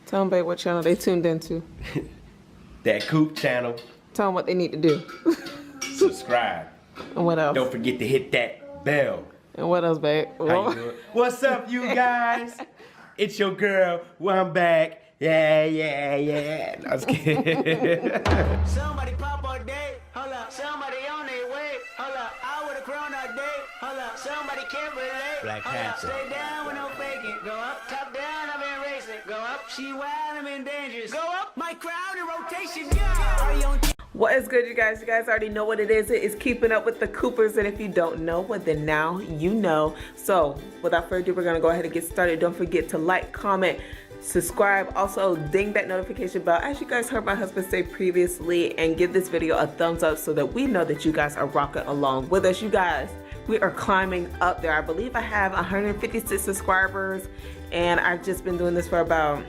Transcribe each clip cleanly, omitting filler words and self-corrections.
Tell them, babe, what channel they tuned into. That Coop channel. Tell them what they need to do. Subscribe. And what else? Don't forget to hit that bell. And what else, babe? How you doing? What's up, you guys? It's your girl. Well, I'm back. Yeah. No, I was kidding. Somebody pop all day, hold up. Somebody on their way, hold up. I would've grown all day, hold up. Somebody can't relate, Black hold up. Panther. Stay down with no faking. Go up, top down, I've been racing. Go up, she wild, I'm in dangerous. Go up, my crowd in rotation. Yeah. Are you on? What is good, you guys? You guys already know what it is. It is keeping up with the Coopers, and if you don't know, well, then now you know. So without further ado, we're gonna go ahead and get started. Don't forget to like, comment, subscribe, also ding that notification bell, as you guys heard my husband say previously, and give this video a thumbs up so that we know that you guys are rocking along with us. You guys, we are climbing up there. I believe I have 156 subscribers, and I've just been doing this for about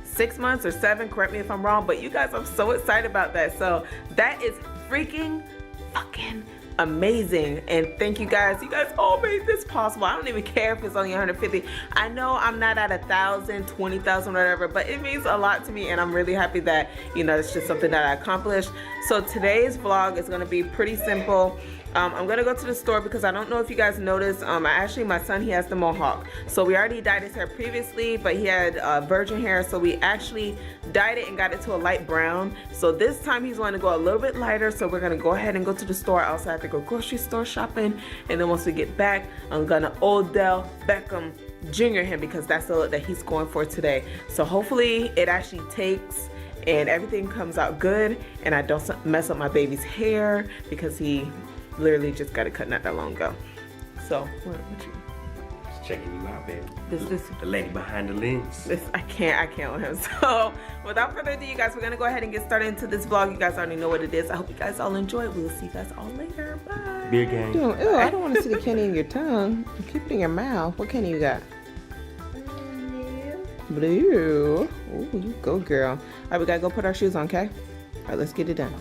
6 months or 7, correct me if I'm wrong, but you guys, I'm so excited about that. So that is freaking fucking amazing, and thank you guys. You guys all made this possible. I don't even care if it's only 150. I know I'm not at 1,000, 20,000, whatever, but it means a lot to me, and I'm really happy that, you know, it's just something that I accomplished. So today's vlog is gonna be pretty simple. I'm gonna go to the store because I don't know if you guys noticed, actually my son, he has the mohawk. So we already dyed his hair previously, but he had virgin hair, so we actually dyed it and got it to a light brown. So this time he's going to go a little bit lighter, so we're gonna go ahead and go to the store. I also have to go grocery store shopping, and then once we get back, I'm gonna Odell Beckham Jr. him, because that's the look that he's going for today. So hopefully it actually takes and everything comes out good, and I don't mess up my baby's hair, because he literally just got it cut not that long ago. So what you? Just checking you out, baby. This the lady behind the lens. I can't with him. So without further ado, you guys, we're gonna go ahead and get started into this vlog. You guys already know what it is. I hope you guys all enjoy it. We'll see you guys all later. Bye. Beer gang. Ew, I don't want to see the candy in your tongue. Keep it in your mouth. What candy you got? Blue. Oh, you go, girl. All right, we gotta go put our shoes on, okay? All right, let's get it done.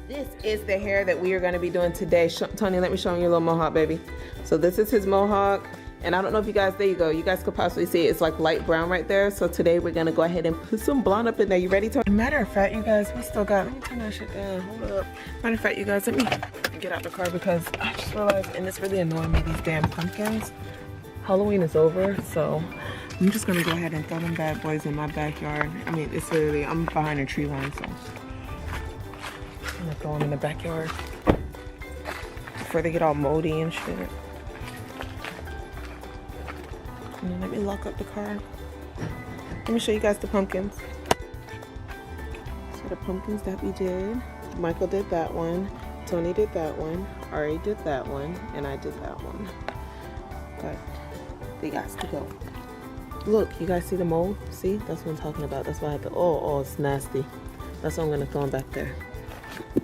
This is the hair that we are going to be doing today. Tony, let me show him your little mohawk, baby. So this is his mohawk, and I don't know if you guys, there you go. You guys could possibly see it. It's like light brown right there. So today we're going to go ahead and put some blonde up in there. You ready, Tony? Matter of fact, you guys, we still got, let me turn that shit down. Hold up. Matter of fact, you guys, let me get out the car, because I just realized, and it's really annoying me, these damn pumpkins. Halloween is over, so I'm just going to go ahead and throw them bad boys in my backyard. I mean, it's literally, I'm behind a tree line, so I'm gonna throw them in the backyard before they get all moldy and shit. And then let me lock up the car. Let me show you guys the pumpkins. So the pumpkins that we did, Michael did that one, Tony did that one, Ari did that one, and I did that one. But they got to go. Look, you guys see the mold? See? That's what I'm talking about. That's why I have to, oh, it's nasty. That's why I'm gonna throw them back there.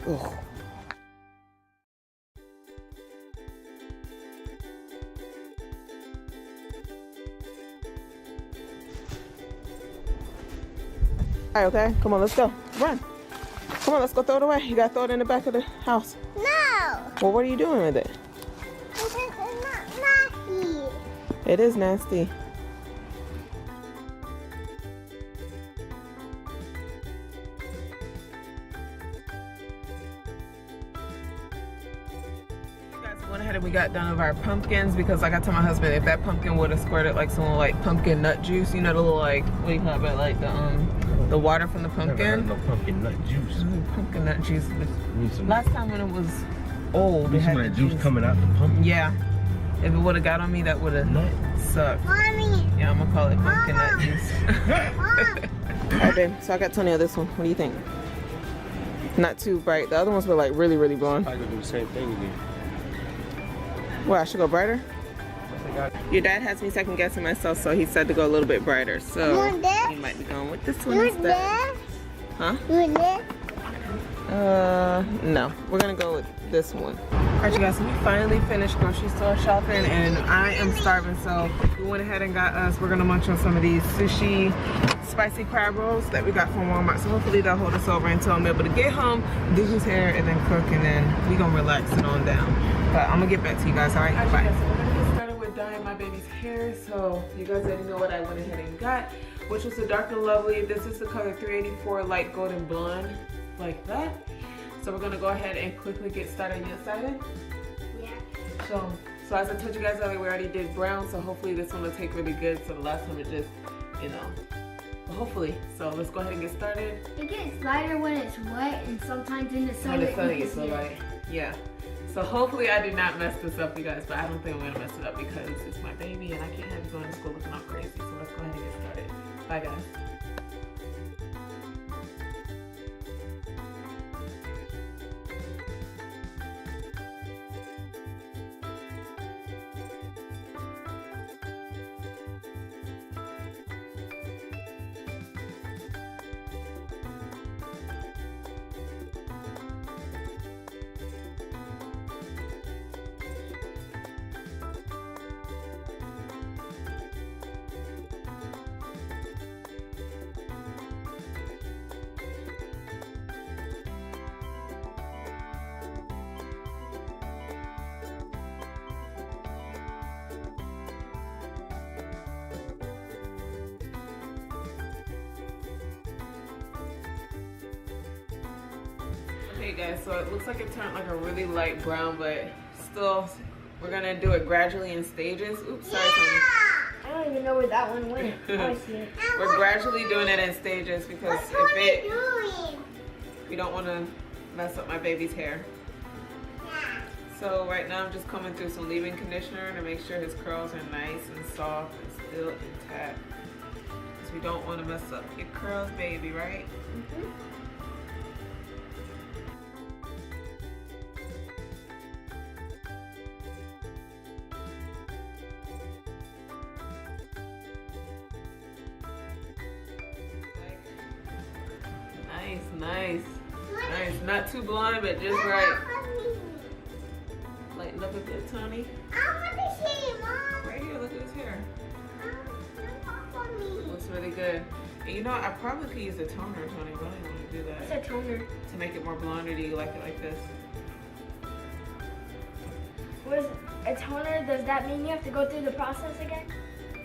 Ugh. Alright, okay, come on, let's go. Run. Come on, let's go throw it away. You gotta throw it in the back of the house. No! Well, what are you doing with it? This is not nasty. It is nasty. Went ahead and we got done with our pumpkins, because like I told my husband, if that pumpkin would have squirted like some like pumpkin nut juice, you know, the little like, what do you call it, like the water from the pumpkin. No pumpkin nut juice. Pumpkin nut juice. Last time when it was old, it had some of that juice coming out the pumpkin. Yeah, if it would have got on me, that would have sucked. Mommy! Yeah, I'm gonna call it pumpkin nut juice. Alright, babe. So I got Tony on this one. What do you think? Not too bright. The other ones were like really, really blonde. I could do the same thing again. Well, I should go brighter? Your dad has me second guessing myself, so he said to go a little bit brighter. So You want this? he might be going with this one You instead. want this? Huh? You want this? No. We're gonna go with this one. Alright you guys, so we finally finished grocery store shopping and I am starving, so we went ahead and got us, we're gonna munch on some of these sushi spicy crab rolls that we got from Walmart. So hopefully they'll hold us over until I'm able to get home, do his hair, and then cook, and then we gonna relax it on down. But I'm gonna get back to you guys, alright? Bye. So we're gonna get started with dyeing my baby's hair. So you guys already know what I went ahead and got, which was the Dark and Lovely. This is the color 384 light golden blonde, like that. So we're gonna go ahead and quickly get started. You excited? Yeah. So as I told you guys earlier, we already did brown, so hopefully this one will take really good. So the last time it just, you know, but hopefully. So let's go ahead and get started. It gets lighter when it's wet, and sometimes in the sun. When the sun gets so light. Yeah. So hopefully I did not mess this up, you guys, but I don't think I'm gonna mess it up because it's my baby and I can't have you going to school looking all crazy. So let's go ahead and get started. Bye guys. Okay guys, so it looks like it turned like a really light brown, but still we're gonna do it gradually in stages. Oops, sorry Tony. I don't even know where that one went. I see it. We're gradually doing it in stages because we don't want to mess up my baby's hair. So right now I'm just combing through some leave-in conditioner to make sure his curls are nice and soft and still intact. Because we don't want to mess up your curls, baby, right? Mm-hmm. Nice. Not too blonde, but just right. Lighten up a bit, Tony. I want to see, Mom. Right here, look at his hair. For me. Looks really good. And you know, I probably could use a toner, Tony. But I don't want to do It's that. a toner. To make it more blonde, or do you like it like this? What is a toner? Does that mean you have to go through the process again?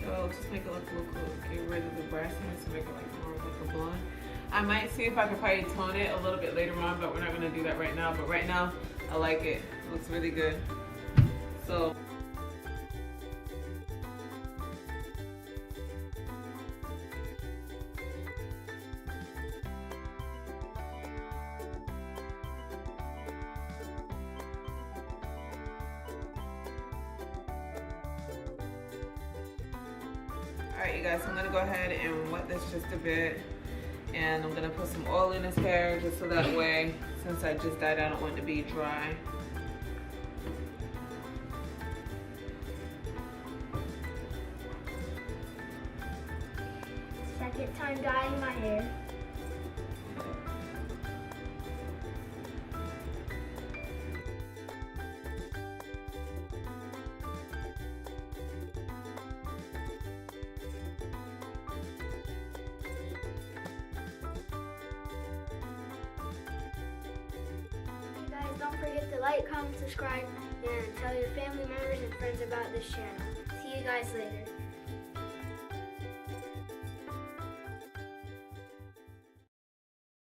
Oh, just make it look a little cool. Get rid of the brassiness to make it like more like a blonde. I might see if I could probably tone it a little bit later on, but we're not gonna do that right now. But right now, I like it. It looks really good. So. Alright you guys, so I'm gonna go ahead and wet this just a bit. And I'm gonna put some oil in his hair just so that way, since I just dyed, I don't want it to be dry. Second time dyeing my hair. Don't forget to like, comment, subscribe, and tell your family members and friends about this channel. See you guys later.